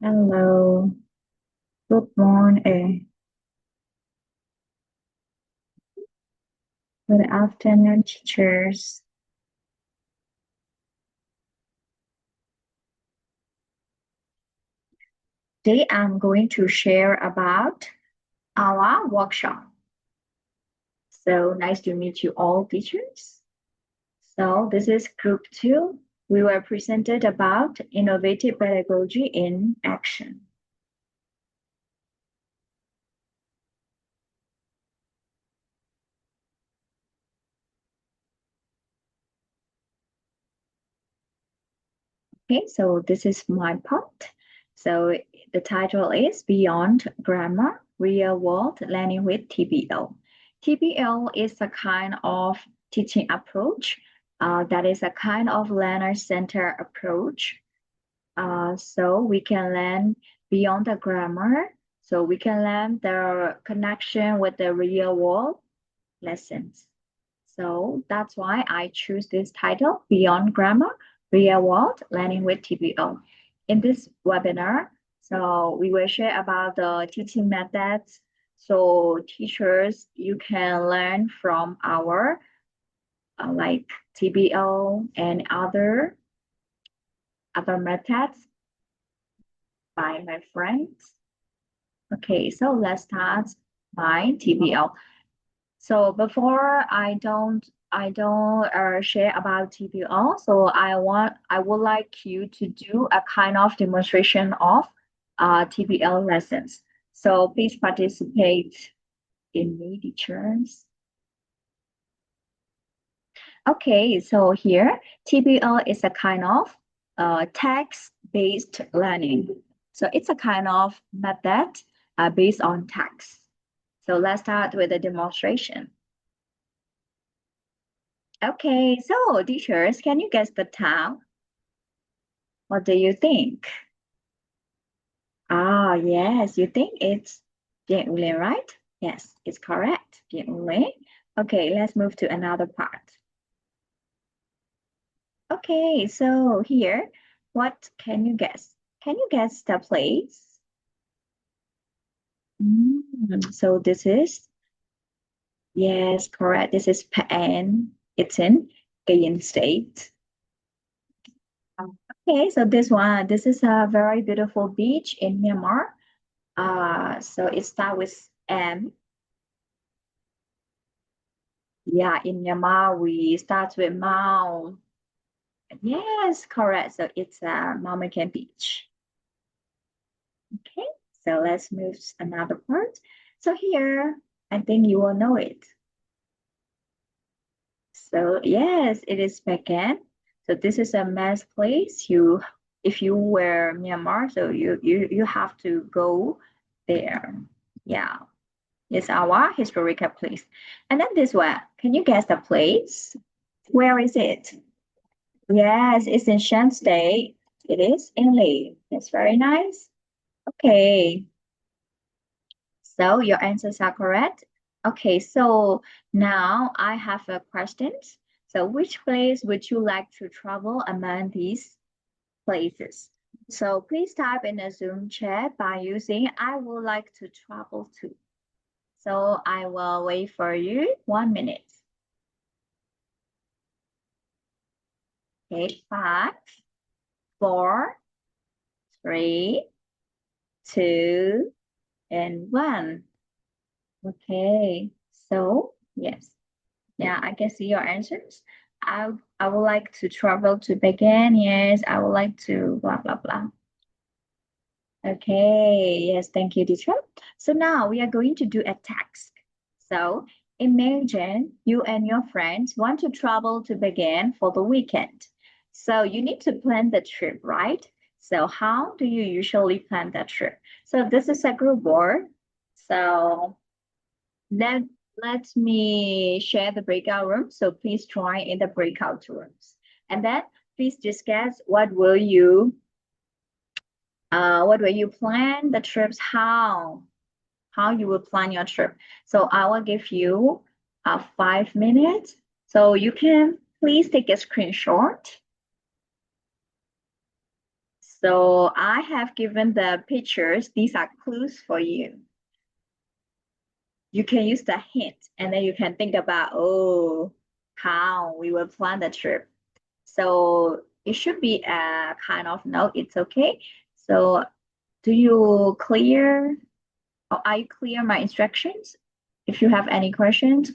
Hello, good morning, good afternoon, teachers. Today I'm going to share about our workshop. So nice to meet you all, teachers. So this is group 2. We were presented about innovative pedagogy in action. Okay, so this is my part. So the title is Beyond Grammar, Real World Learning with TBL. TBL is a kind of teaching approach that is a kind of learner-centered approach. So we can learn beyond the grammar. So we can learn the connection with the real world lessons. So that's why I choose this title, Beyond Grammar, Real World Learning with TBL. In this webinar, so we will share about the teaching methods. So teachers, you can learn from our like TBL and other methods by my friends. Okay, so let's start by TBL. So before I don't share about TBL, so I would like you to do a kind of demonstration of TBL lessons. So please participate in me, teachers. Okay, so here TBL is a kind of text-based learning. So it's a kind of method based on text. So let's start with the demonstration. Okay, so teachers, can you guess the town? What do you think? Ah, yes, you think it's Gyeongule, right? Yes, it's correct. Gyeongule. Okay, let's move to another part. Okay, so here, what can you guess? Can you guess the place? So this is, yes, correct. This is Paen. It's in Kayin State. Okay, so this is a very beautiful beach in Myanmar. So it starts with M. Yeah, in Myanmar, we start with Mount. Yes, correct. So it's Mount McKen Beach. Okay, so let's move to another part. So here, I think you will know it. So yes, it is Bagan. So this is a mass place. If you were Myanmar, so you have to go there. Yeah. It's our historical place. And then this one, can you guess the place? Where is it? Yes, it's in Shan State. It is in Lee. It's very nice. Okay, so your answers are correct. Okay, so now I have a question. So which place would you like to travel among these places? So please type in the Zoom chat by using I would like to travel to. So I will wait for you 1 minute. Okay, 5, 4, 3, 2, and 1. Okay, so yes, yeah, I can see your answers. I would like to travel to Beijing. Yes, I would like to blah blah blah. Okay, yes, thank you, teacher. So now we are going to do a task. So imagine you and your friends want to travel to Beijing for the weekend. So you need to plan the trip, right? So how do you usually plan that trip? So this is a group board. So let let me share the breakout room. So please join in the breakout rooms. And then please discuss what will you plan the trips, how you will plan your trip. So I will give you 5 minutes. So you can please take a screenshot. So I have given the pictures. These are clues for you. You can use the hint and then you can think about, oh, how we will plan the trip. So it should be a kind of note. It's okay. So do you clear, or are you clear my instructions? If you have any questions,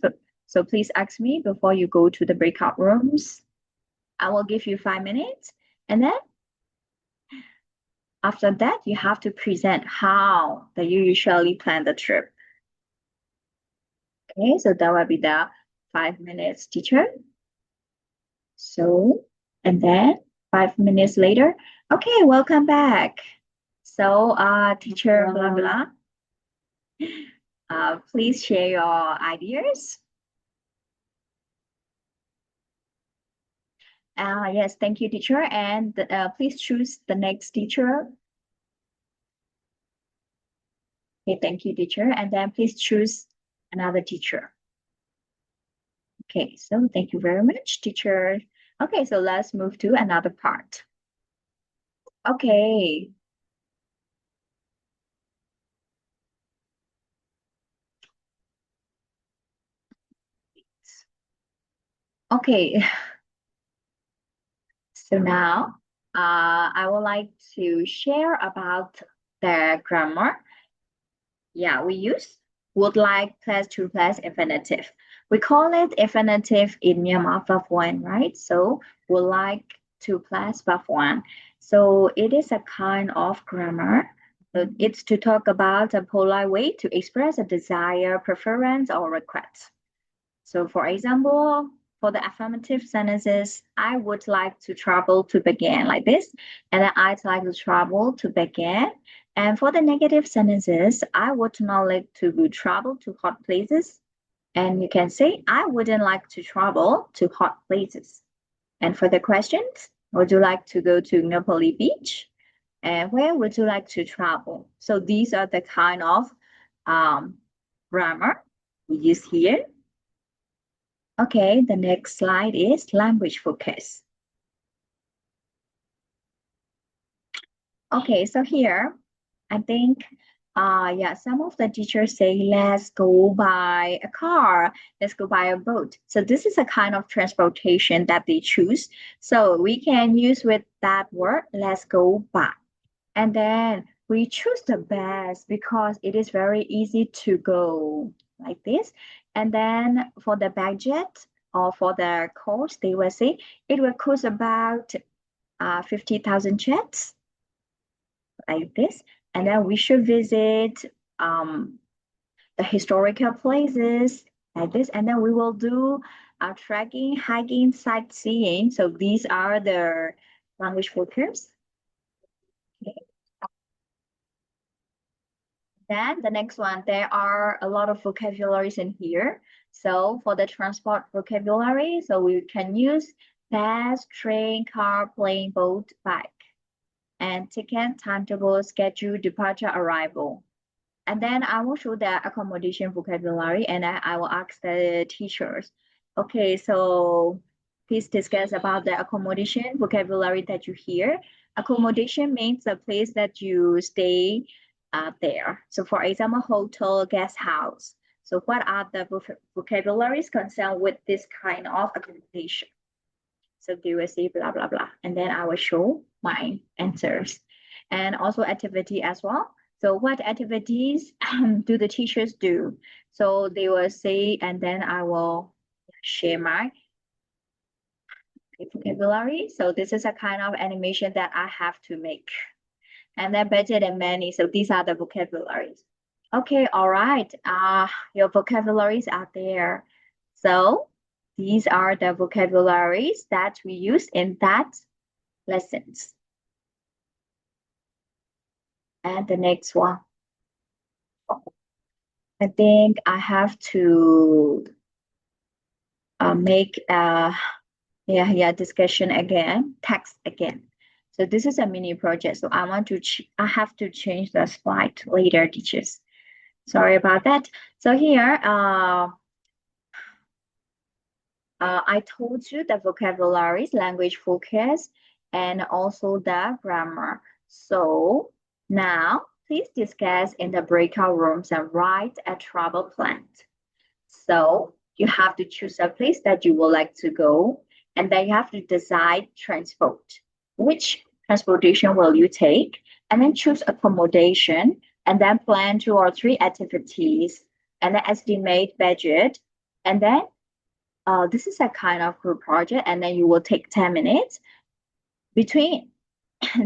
so please ask me before you go to the breakout rooms. I will give you 5 minutes. And then after that, you have to present how that you usually plan the trip. Okay, so that will be the 5 minutes, teacher. So, and then 5 minutes later, okay, welcome back. So, teacher, blah, blah. Please share your ideas. Yes, thank you, teacher. And please choose the next teacher. Okay, thank you, teacher. And then please choose another teacher. Okay, so thank you very much, teacher. Okay, so let's move to another part. Okay. Okay, so now I would like to share about the grammar. Yeah, we use would like plus to plus infinitive. We call it infinitive in Myanmar verb one, right? So would like to plus verb one. So it is a kind of grammar. It's to talk about a polite way to express a desire, preference, or request. So for example, for the affirmative sentences, I would like to travel to begin like this, and then I'd like to travel to begin. And for the negative sentences, I would not like to travel to hot places. And you can say, I wouldn't like to travel to hot places. And for the questions, would you like to go to Napoli Beach? And where would you like to travel? So these are the kind of grammar we use here. Okay, the next slide is language focus. Okay, so here, I think, yeah, some of the teachers say, let's go by a car, let's go by a boat. So this is a kind of transportation that they choose. So we can use with that word, let's go by. And then we choose the best because it is very easy to go like this. And then for the budget or for the cost, they will say it will cost about 50,000 chats like this. And then we should visit the historical places like this. And then we will do trekking, hiking, sightseeing. So these are the language focus. Okay. Then the next one, there are a lot of vocabularies in here. So for the transport vocabulary, so we can use bus, train, car, plane, boat, bike. And ticket, timetable, schedule, departure, arrival. And then I will show the accommodation vocabulary and I will ask the teachers. Okay, so please discuss about the accommodation vocabulary that you hear. Accommodation means the place that you stay there. So for example, hotel, guest house. So what are the vocabularies concerned with this kind of accommodation? So they will say blah, blah, blah. And then I will show my answers. And also activity as well. So what activities do the teachers do? So they will say, and then I will share my vocabulary. So this is a kind of animation that I have to make. And then budget and money. So these are the vocabularies. Okay, all right. Your vocabularies are there. So these are the vocabularies that we use in that lessons. And the next one. I think I have to make a discussion again, text again. So this is a mini project. So I have to change the slide later, teachers. Sorry about that. So here, I told you the vocabularies, language focus, and also the grammar. So now please discuss in the breakout rooms and write a travel plan. So you have to choose a place that you would like to go, and then you have to decide transport. Which transportation will you take? And then choose accommodation, and then plan 2 or 3 activities, and then estimate budget. And then this is a kind of group project, and then you will take 10 minutes. Between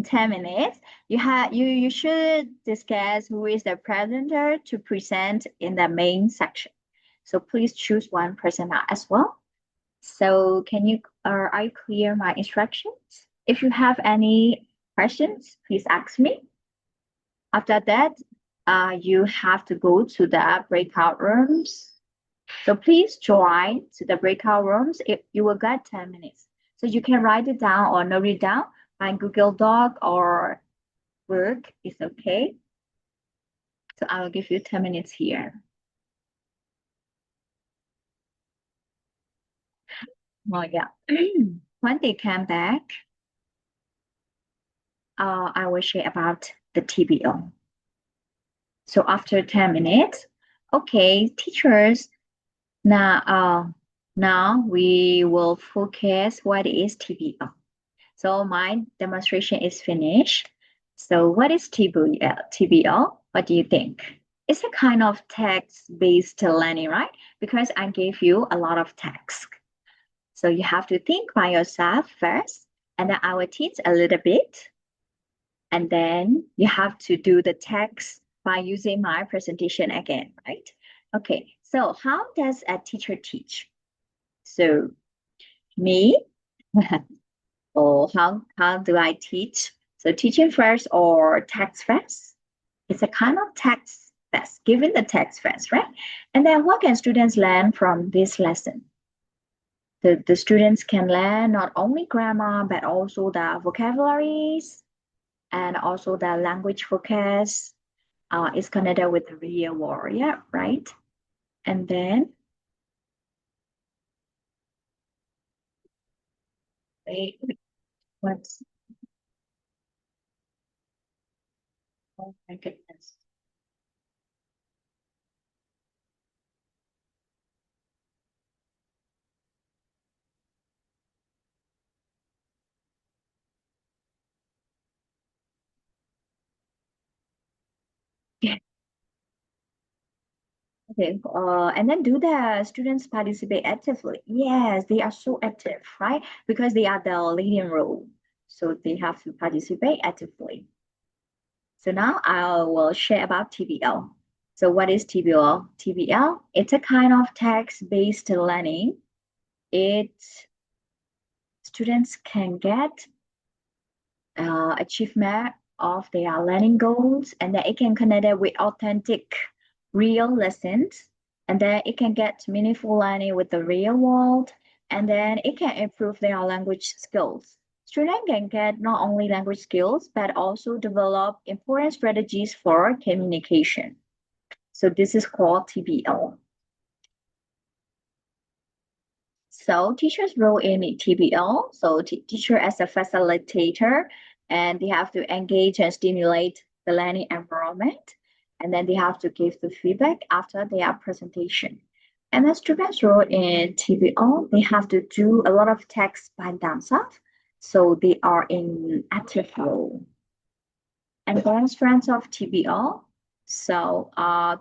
10 minutes, you should discuss who is the presenter to present in the main section. So please choose one presenter as well. So are you clear my instructions? If you have any questions, please ask me. After that, you have to go to the breakout rooms. So please join to the breakout rooms. If you will get 10 minutes. So you can write it down or note it down on Google Doc or Word. It's okay. So I will give you 10 minutes here. Oh yeah. When they come back, I will share about the TBL. So after 10 minutes, okay, teachers, now we will focus what is TBL. So my demonstration is finished. So what is TBL? What do you think? It's a kind of text-based learning, right? Because I gave you a lot of text. So you have to think by yourself first, and then I will teach a little bit. And then you have to do the text by using my presentation again, right? Okay, so how does a teacher teach? So me, or how do I teach? So teaching first or text first? It's a kind of text first, given the text first, right? And then what can students learn from this lesson? The students can learn not only grammar, but also the vocabularies and also the language focus is connected with the real world, yeah, right? And then, wait, what's, oh my goodness. Okay, and then do the students participate actively? Yes, they are so active, right? Because they are the leading role. So they have to participate actively. So now I will share about TBL. So what is TBL? TBL, it's a kind of text-based learning. It students can get achievement of their learning goals, and then it can connect it with authentic real lessons, and then it can get meaningful learning with the real world, and then it can improve their language skills. Students can get not only language skills but also develop important strategies for communication. So this is called TBL. So teachers role in TBL, so teacher as a facilitator, and they have to engage and stimulate the learning environment, and then they have to give the feedback after their presentation. And the students role in TBL, they have to do a lot of text by themselves, so they are in active role. And then strengths of TBL, so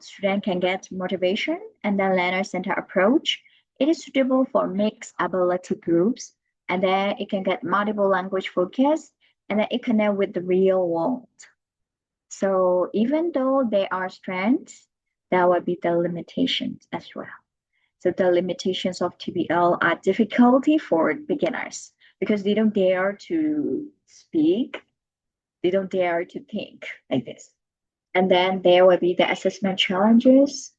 student can get motivation and then learner-centered approach. It is suitable for mixed ability groups, and then it can get multiple language focus, and then it connect with the real world. So even though there are strengths, there will be the limitations as well. So the limitations of TBL are difficulty for beginners because they don't dare to speak, they don't dare to think like this. And then there will be the assessment challenges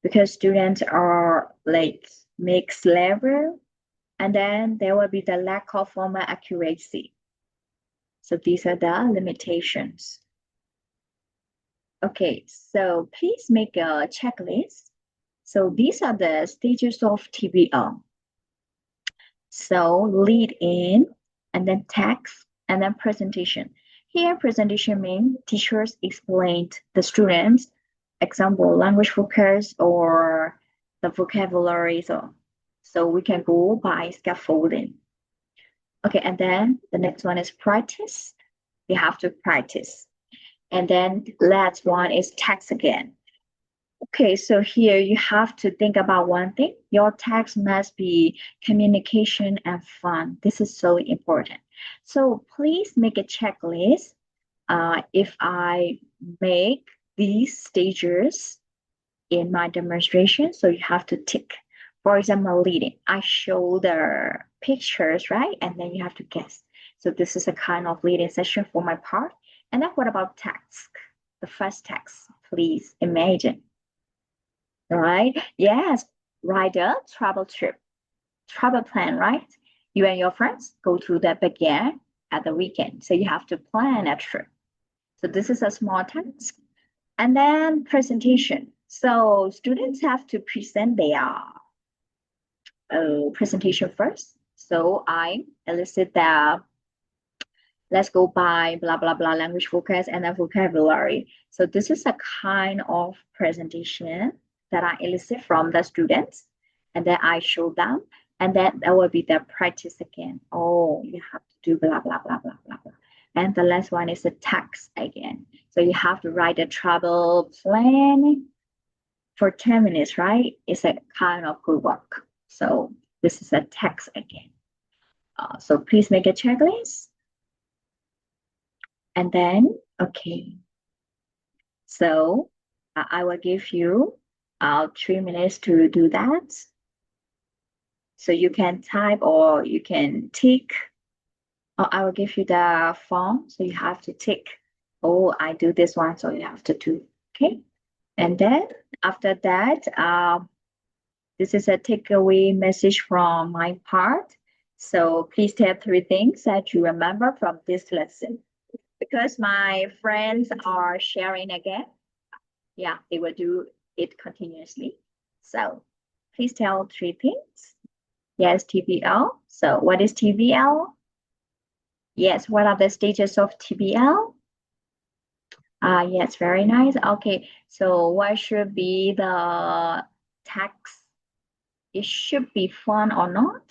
because students are like mixed level. And then there will be the lack of formal accuracy. So these are the limitations. Okay, so please make a checklist. So these are the stages of TBL. So lead in, and then text, and then presentation. Here, presentation means teachers explained the students, example, language focus or the vocabulary. So we can go by scaffolding. Okay, and then the next one is practice. You have to practice. And then last one is text again. Okay, so here you have to think about one thing. Your text must be communication and fun. This is so important. So please make a checklist. If I make these stages in my demonstration, so you have to tick. For example, leading. I show the pictures, right? And then you have to guess. So this is a kind of leading session for my part. And then what about text? The first text, please imagine. Right? Yes, write a travel trip, travel plan, right? You and your friends go to the backyard at the weekend. So you have to plan a trip. So this is a small task. And then presentation. So students have to present their presentation first. So I elicit the let's go by blah blah blah language focus and then vocabulary. So this is a kind of presentation that I elicit from the students, and then I show them, and then that will be the practice again. Oh, you have to do blah blah blah blah blah blah. And the last one is the text again. So you have to write a travel plan for 10 minutes, right? It's a kind of good work. So this is a text again. So please make a checklist. And then, okay. So I will give you 3 minutes to do that. So you can type or you can tick. Or I will give you the form. So you have to tick. Oh, I do this one. So you have to do. Okay. And then after that, this is a takeaway message from my part. So please tell 3 things that you remember from this lesson. Because my friends are sharing again. Yeah, they will do it continuously. So please tell 3 things. Yes, TBL. So what is TBL? Yes, what are the stages of TBL? Yes, very nice. Okay, so what should be the text? It should be fun or not?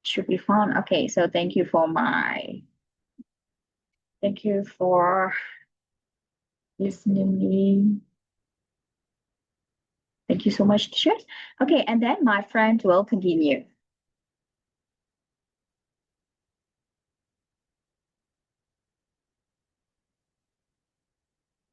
Should be fun. Okay, so thank you for listening. Thank you so much, teachers. Okay, and then my friend will continue.